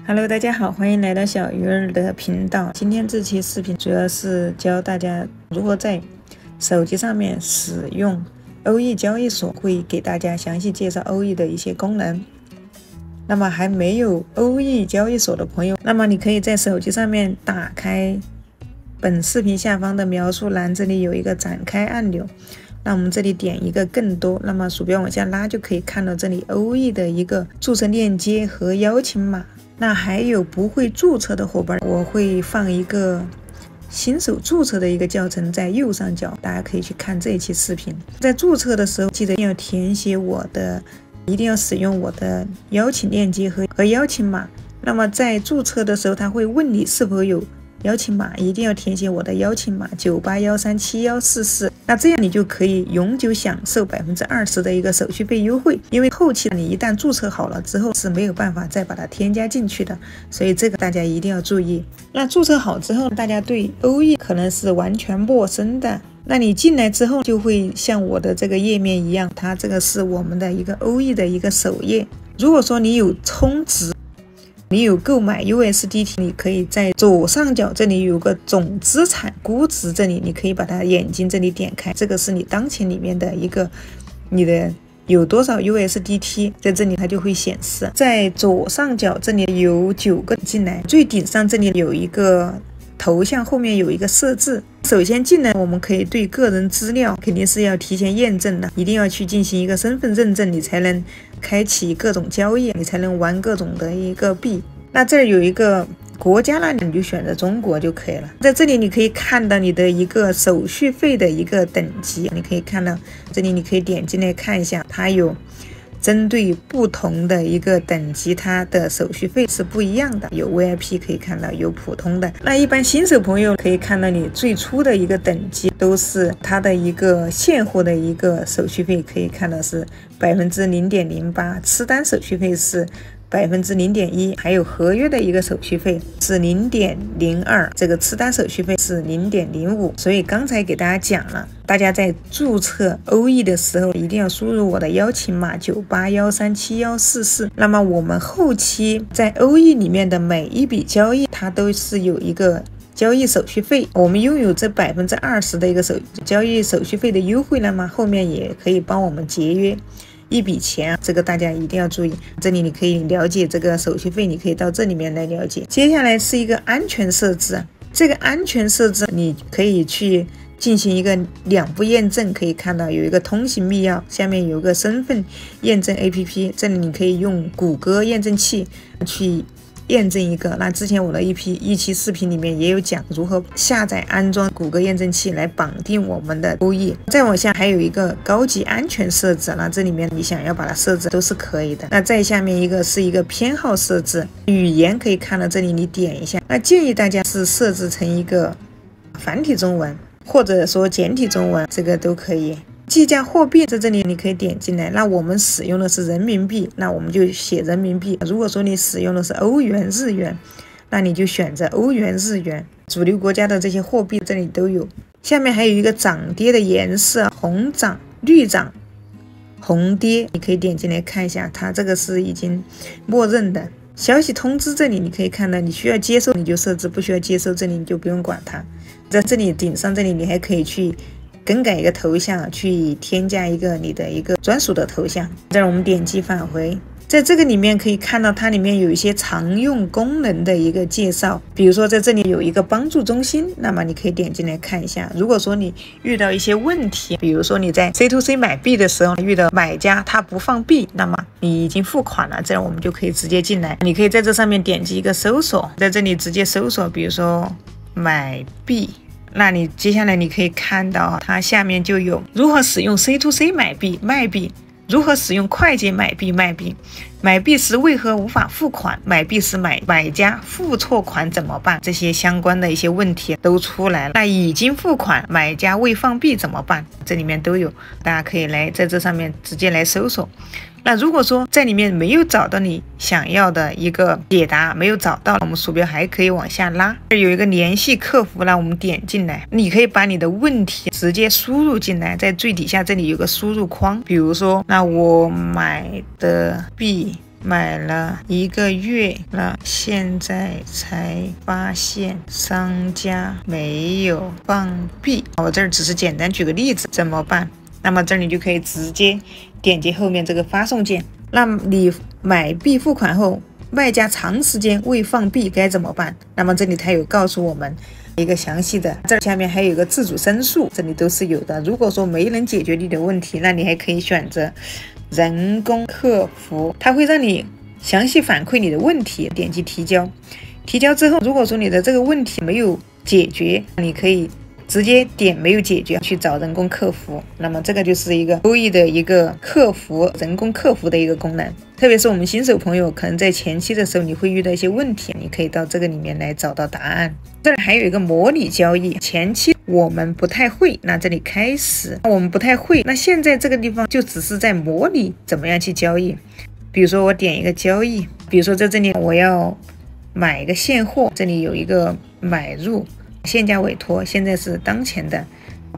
Hello， 大家好，欢迎来到小鱼儿的频道。今天这期视频主要是教大家如何在手机上面使用欧易交易所，会给大家详细介绍欧易的一些功能。那么还没有欧易交易所的朋友，那么你可以在手机上面打开本视频下方的描述栏，这里有一个展开按钮。那我们这里点一个更多，那么鼠标往下拉就可以看到这里欧易的一个注册链接和邀请码。那还有不会注册的伙伴，我会放一个新手注册的一个教程在右上角，大家可以去看这一期视频。在注册的时候，记得要填写一定要使用我的邀请链接和邀请码。那么在注册的时候，他会问你是否有邀请码，一定要填写我的邀请码98137144，那这样你就可以永久享受20%的一个手续费优惠。因为后期你一旦注册好了之后是没有办法再把它添加进去的，所以这个大家一定要注意。那注册好之后，大家对欧易可能是完全陌生的，那你进来之后就会像我的这个页面一样，它这个是我们的一个欧易的一个首页。如果说你有充值，你有购买 USDT， 你可以在左上角这里有个总资产估值，这里你可以把它眼睛这里点开，这个是你当前里面的一个你的有多少 USDT， 在这里它就会显示。在左上角这里有9个进来，最顶上这里有一个头像，后面有一个设置。首先进来我们可以对个人资料肯定是要提前验证的，一定要去进行一个身份认证，你才能开启各种交易，你才能玩各种的一个币。那这儿有一个国家，那你就选择中国就可以了。在这里你可以看到你的一个手续费的一个等级，你可以看到这里，你可以点进来看一下，它有针对不同的一个等级，它的手续费是不一样的，有 VIP 可以看到，有普通的。那一般新手朋友可以看到你最初的一个等级都是它的一个现货的一个手续费，可以看到是 0.08%， 次单手续费是0.1%， 还有合约的一个手续费是 0.02%， 这个次单手续费是 0.05%。 所以刚才给大家讲了，大家在注册欧易的时候一定要输入我的邀请码98137144。那么我们后期在欧易里面的每一笔交易，它都是有一个交易手续费，我们拥有这20%的一个交易手续费的优惠，那么后面也可以帮我们节约一笔钱，这个大家一定要注意。这里你可以了解这个手续费，你可以到这里面来了解。接下来是一个安全设置，这个安全设置你可以去进行一个2步验证，可以看到有一个通行密钥，下面有个身份验证 APP， 这里你可以用谷歌验证器去验证一个。那之前我的一期视频里面也有讲如何下载安装谷歌验证器来绑定我们的欧易。再往下还有一个高级安全设置，那这里面你想要把它设置都是可以的。那再下面一个是一个偏好设置，语言可以看到这里你点一下，那建议大家是设置成一个繁体中文或者说简体中文，这个都可以。计价货币在这里你可以点进来，那我们使用的是人民币，那我们就写人民币。如果说你使用的是欧元、日元，那你就选择欧元、日元。主流国家的这些货币这里都有。下面还有一个涨跌的颜色，红涨、绿涨、红跌，你可以点进来看一下，它这个是已经默认的。消息通知这里你可以看到，你需要接收你就设置，不需要接收这里你就不用管它。在这里顶上这里你还可以去更改一个头像，去添加一个你的一个专属的头像。再我们点击返回，在这个里面可以看到它里面有一些常用功能的一个介绍，比如说在这里有一个帮助中心，那么你可以点进来看一下。如果说你遇到一些问题，比如说你在 C2C 买币的时候遇到买家他不放币，那么你已经付款了，这样我们就可以直接进来。你可以在这上面点击一个搜索，在这里直接搜索，比如说买币，那你接下来你可以看到它下面就有如何使用 C2C 买币卖币，如何使用快捷买币卖币，买币时为何无法付款，买币时买家付错款怎么办，这些相关的一些问题都出来了。那已经付款买家未放币怎么办，这里面都有，大家可以来在这上面直接来搜索。那如果说在里面没有找到你想要的一个解答，没有找到，我们鼠标还可以往下拉，这有一个联系客服，那我们点进来，你可以把你的问题直接输入进来，在最底下这里有个输入框，比如说那我买的币买了1个月了，现在才发现商家没有放币。我这儿只是简单举个例子，怎么办？那么这里就可以直接点击后面这个发送键。那你买币付款后，卖家长时间未放币该怎么办？那么这里它有告诉我们一个详细的，这下面还有一个自主申诉，这里都是有的。如果说没能解决你的问题，那你还可以选择人工客服，它会让你详细反馈你的问题，点击提交。提交之后，如果说你的这个问题没有解决，你可以直接点没有解决去找人工客服。那么这个就是一个优异的一个客服，人工客服的一个功能。特别是我们新手朋友，可能在前期的时候你会遇到一些问题，你可以到这个里面来找到答案。这里还有一个模拟交易，前期我们不太会，那这里开始我们不太会，那现在这个地方就只是在模拟怎么样去交易。比如说我点一个交易，比如说在这里我要买一个现货，这里有一个买入现价委托，现在是当前的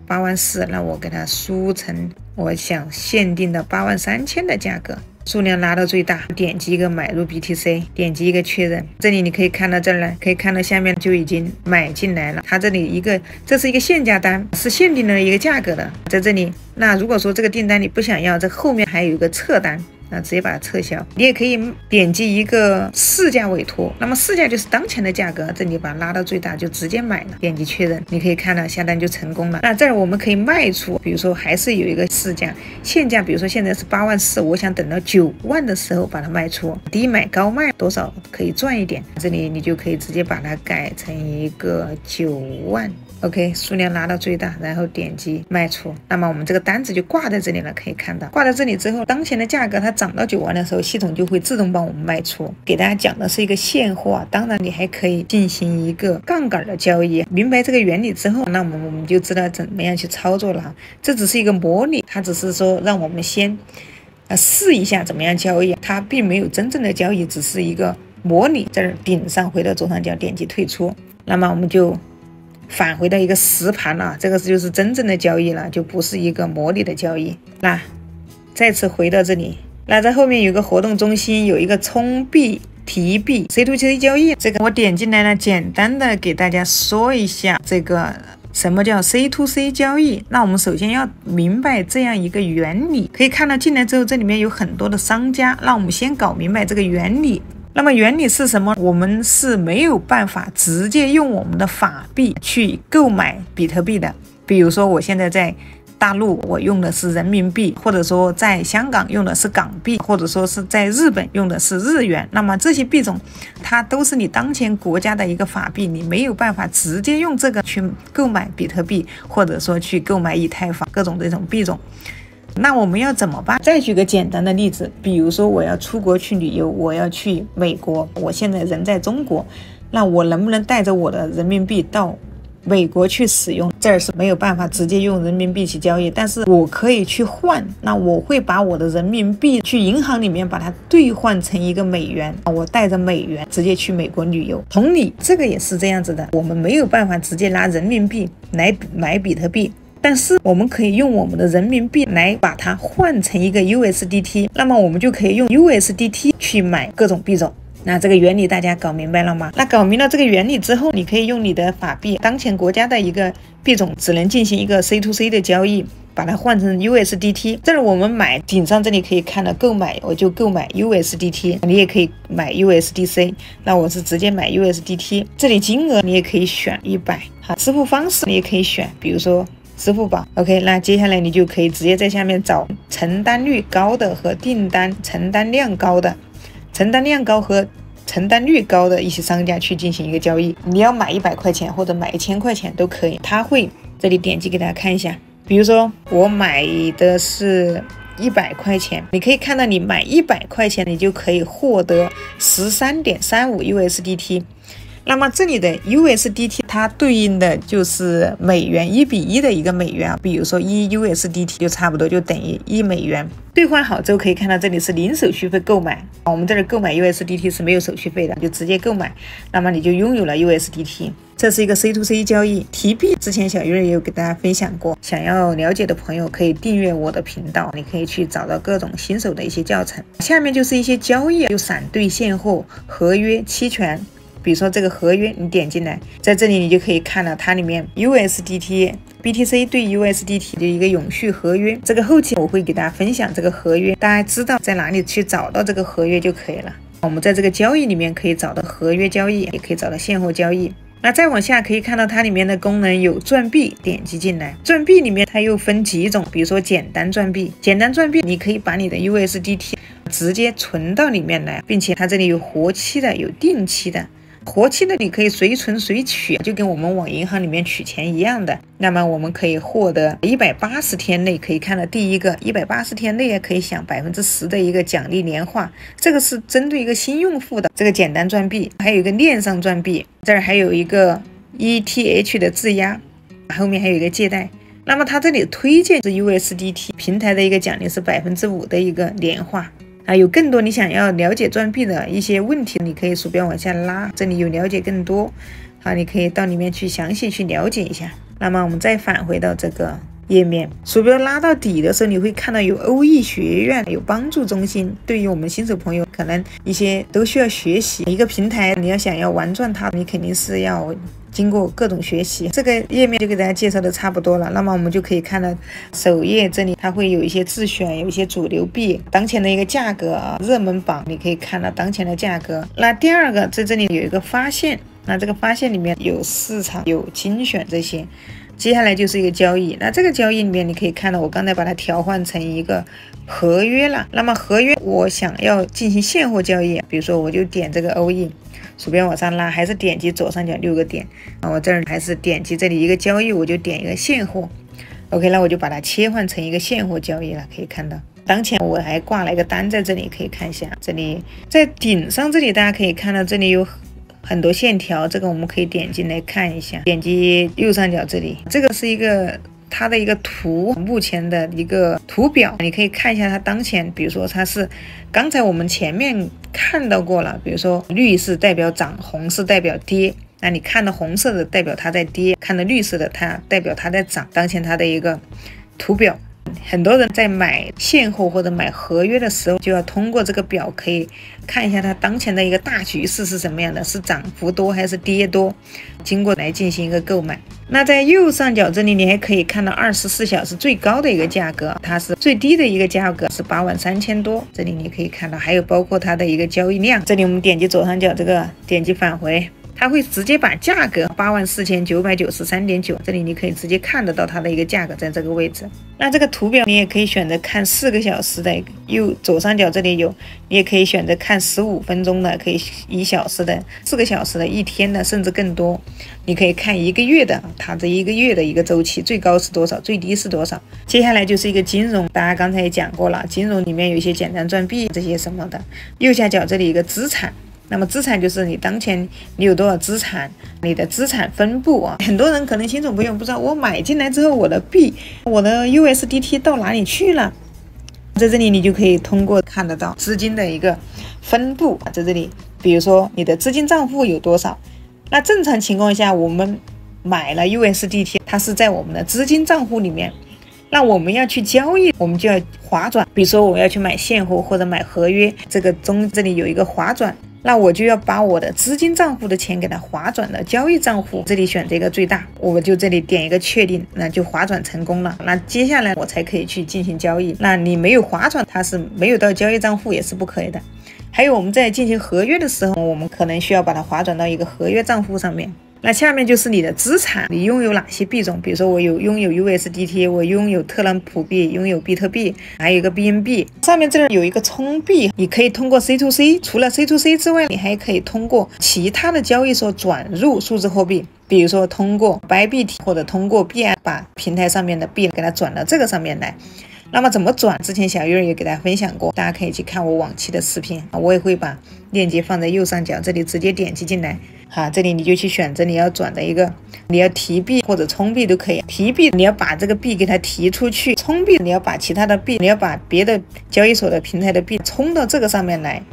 84000，那我给它输成我想限定的83000的价格，数量拉到最大，点击一个买入 BTC， 点击一个确认。这里你可以看到这儿呢，可以看到下面就已经买进来了。它这里这是一个限价单，是限定了一个价格的，在这里。那如果说这个订单你不想要，这后面还有一个撤单，那直接把它撤销。你也可以点击一个市价委托，那么市价就是当前的价格，这里把它拉到最大就直接买了，点击确认，你可以看到下单就成功了。那这儿我们可以卖出，比如说还是有一个市价，现价比如说现在是84000，我想等到9万的时候把它卖出，低买高卖多少可以赚一点，这里你就可以直接把它改成一个9万。OK， 数量拉到最大，然后点击卖出，那么我们这个单子就挂在这里了。可以看到挂在这里之后，当前的价格它涨到9万的时候，系统就会自动帮我们卖出。给大家讲的是一个现货，当然你还可以进行一个杠杆的交易。明白这个原理之后，那么我们就知道怎么样去操作了。这只是一个模拟，它只是说让我们先试一下怎么样交易，它并没有真正的交易，只是一个模拟。这儿顶上回到左上角点击退出，那么我们就返回到一个实盘了，这个就是真正的交易了，就不是一个模拟的交易。那再次回到这里，那在后面有个活动中心，有一个充币提币 C2C 交易，这个我点进来呢，简单的给大家说一下这个什么叫 C2C 交易。那我们首先要明白这样一个原理，可以看到进来之后这里面有很多的商家，那我们先搞明白这个原理。那么原理是什么？我们是没有办法直接用我们的法币去购买比特币的。比如说我现在在大陆我用的是人民币，或者说在香港用的是港币，或者说是在日本用的是日元，那么这些币种它都是你当前国家的一个法币，你没有办法直接用这个去购买比特币，或者说去购买以太坊各种这种币种。那我们要怎么办？再举个简单的例子，比如说我要出国去旅游，我要去美国，我现在人在中国，那我能不能带着我的人民币到美国去使用？这儿是没有办法直接用人民币去交易，但是我可以去换，那我会把我的人民币去银行里面把它兑换成一个美元，我带着美元直接去美国旅游。同理，这个也是这样子的，我们没有办法直接拿人民币来买比特币，但是我们可以用我们的人民币来把它换成一个 USDT， 那么我们就可以用 USDT 去买各种币种。那这个原理大家搞明白了吗？那搞明了这个原理之后，你可以用你的法币，当前国家的一个币种只能进行一个 C2C 的交易，把它换成 USDT。这里我们买顶上这里可以看到购买，我就购买 USDT， 你也可以买 USDC， 那我是直接买 USDT。这里金额你也可以选100，好，支付方式你也可以选，比如说支付宝。 OK， 那接下来你就可以直接在下面找承担率高的和订单承担量高的，承担量高和承担率高的一些商家去进行一个交易。你要买100块钱或者买1000块钱都可以，它会这里点击给大家看一下，比如说我买的是100块钱，你可以看到你买100块钱你就可以获得 13.35 USDT。那么这里的 USDT 它对应的就是美元1:1的一个美元，比如说1 USDT 就差不多就等于1美元。兑换好之后可以看到这里是零手续费购买，我们这里购买 USDT 是没有手续费的，就直接购买，那么你就拥有了 USDT。这是一个 C2C 交易提币，之前小鱼儿也有给大家分享过，想要了解的朋友可以订阅我的频道，你可以去找到各种新手的一些教程。下面就是一些交易，有闪兑、现货、合约、期权。比如说这个合约，你点进来，在这里你就可以看到它里面 USDT、BTC 对 USDT 的一个永续合约。这个后期我会给大家分享这个合约，大家知道在哪里去找到这个合约就可以了。我们在这个交易里面可以找到合约交易，也可以找到现货交易。那再往下可以看到它里面的功能有赚币，点击进来，赚币里面它又分几种，比如说简单赚币，简单赚币你可以把你的 USDT 直接存到里面来，并且它这里有活期的，有定期的。活期的你可以随存随取，就跟我们往银行里面取钱一样的。那么我们可以获得180天内，可以看到第一个180天内可以享10%的一个奖励年化，这个是针对一个新用户的这个简单赚币。还有一个链上赚币，这儿还有一个 ETH 的质押，后面还有一个借贷。那么它这里推荐是 USDT 平台的一个奖励是5%的一个年化。有更多你想要了解赚币的一些问题，你可以鼠标往下拉，这里有了解更多，你可以到里面去详细去了解一下。那么我们再返回到这个页面，鼠标拉到底的时候，你会看到有欧易学院，有帮助中心。对于我们新手朋友，可能一些都需要学习一个平台，你要想要玩转它，你肯定是要经过各种学习。这个页面就给大家介绍的差不多了，那么我们就可以看到首页这里它会有一些自选，有一些主流币当前的一个价格热门榜你可以看到当前的价格。那第二个在这里有一个发现，那这个发现里面有市场，有精选这些。接下来就是一个交易，那这个交易里面你可以看到我刚才把它调换成一个合约了。那么合约我想要进行现货交易，比如说我就点这个欧印，鼠标往上拉，还是点击左上角6个点，我这儿还是点击这里一个交易，我就点一个现货。 OK， 那我就把它切换成一个现货交易了。可以看到当前我还挂了一个单在这里，可以看一下，这里在顶上这里大家可以看到这里有很多线条，这个我们可以点进来看一下，点击右上角这里，这个是一个它的一个图，目前的一个图表，你可以看一下它当前，比如说它是刚才我们前面看到过了，比如说绿是代表涨，红是代表跌，那你看到红色的代表它在跌，看到绿色的它代表它在涨，当前它的一个图表。很多人在买现货或者买合约的时候，就要通过这个表可以看一下它当前的一个大局势是什么样的，是涨幅多还是跌多，经过来进行一个购买。那在右上角这里你还可以看到24小时最高的一个价格，它是最低的一个价格是83000多，这里你可以看到，还有包括它的一个交易量。这里我们点击左上角这个，点击返回，它会直接把价格84993.9，这里你可以直接看得到它的一个价格在这个位置。那这个图表你也可以选择看4个小时的，右左上角这里有，你也可以选择看15分钟的，可以1小时的，4个小时的，1天的，甚至更多。你可以看1个月的，它这1个月的一个周期，最高是多少，最低是多少。接下来就是一个金融，大家刚才也讲过了，金融里面有一些简单赚币这些什么的。右下角这里一个资产。那么资产就是你当前你有多少资产，你的资产分布啊。很多人可能新手朋友不知道，我买进来之后我的币，我的 USDT 到哪里去了，在这里你就可以通过看得到资金的一个分布，在这里比如说你的资金账户有多少。那正常情况下我们买了 USDT， 它是在我们的资金账户里面，那我们要去交易，我们就要划转，比如说我要去买现货或者买合约，这个这里有一个划转，那我就要把我的资金账户的钱给它划转到交易账户，这里选这个最大，我就这里点一个确定，那就划转成功了。那接下来我才可以去进行交易，那你没有划转，它是没有到交易账户也是不可以的。还有我们在进行合约的时候，我们可能需要把它划转到一个合约账户上面。那下面就是你的资产，你拥有哪些币种，比如说我拥有 USDT， 我拥有特朗普币，拥有比特币，还有一个 BNB。 上面这里有一个充币，你可以通过 C2C， 除了 C2C 之外，你还可以通过其他的交易所转入数字货币，比如说通过 Bybit 或者通过币安把平台上面的币给它转到这个上面来。那么怎么转，之前小鱼儿也给大家分享过，大家可以去看我往期的视频，我也会把链接放在右上角，这里直接点击进来。好，这里你就去选择你要转的一个，你要提币或者充币都可以。提币你要把这个币给它提出去，充币你要把其他的币，你要把别的交易所的平台的币充到这个上面来。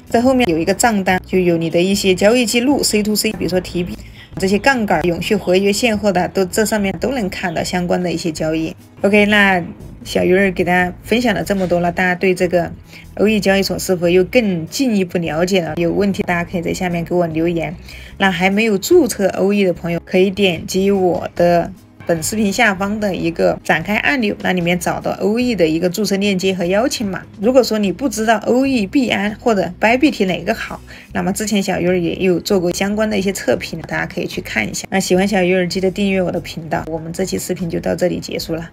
在后面有一个账单，就有你的一些交易记录 C2C， 比如说提币这些杠杆、永续合约、现货的，都这上面都能看到相关的一些交易。OK， 那小鱼儿给大家分享了这么多了，大家对这个欧易交易所是否又更进一步了解了？有问题大家可以在下面给我留言。那还没有注册欧易的朋友，可以点击我的本视频下方的一个展开按钮，那里面找到欧易的一个注册链接和邀请码。如果说你不知道欧易、币安或者 Bybit 哪个好，那么之前小鱼儿也有做过相关的一些测评，大家可以去看一下。那喜欢小鱼儿记得订阅我的频道。我们这期视频就到这里结束了。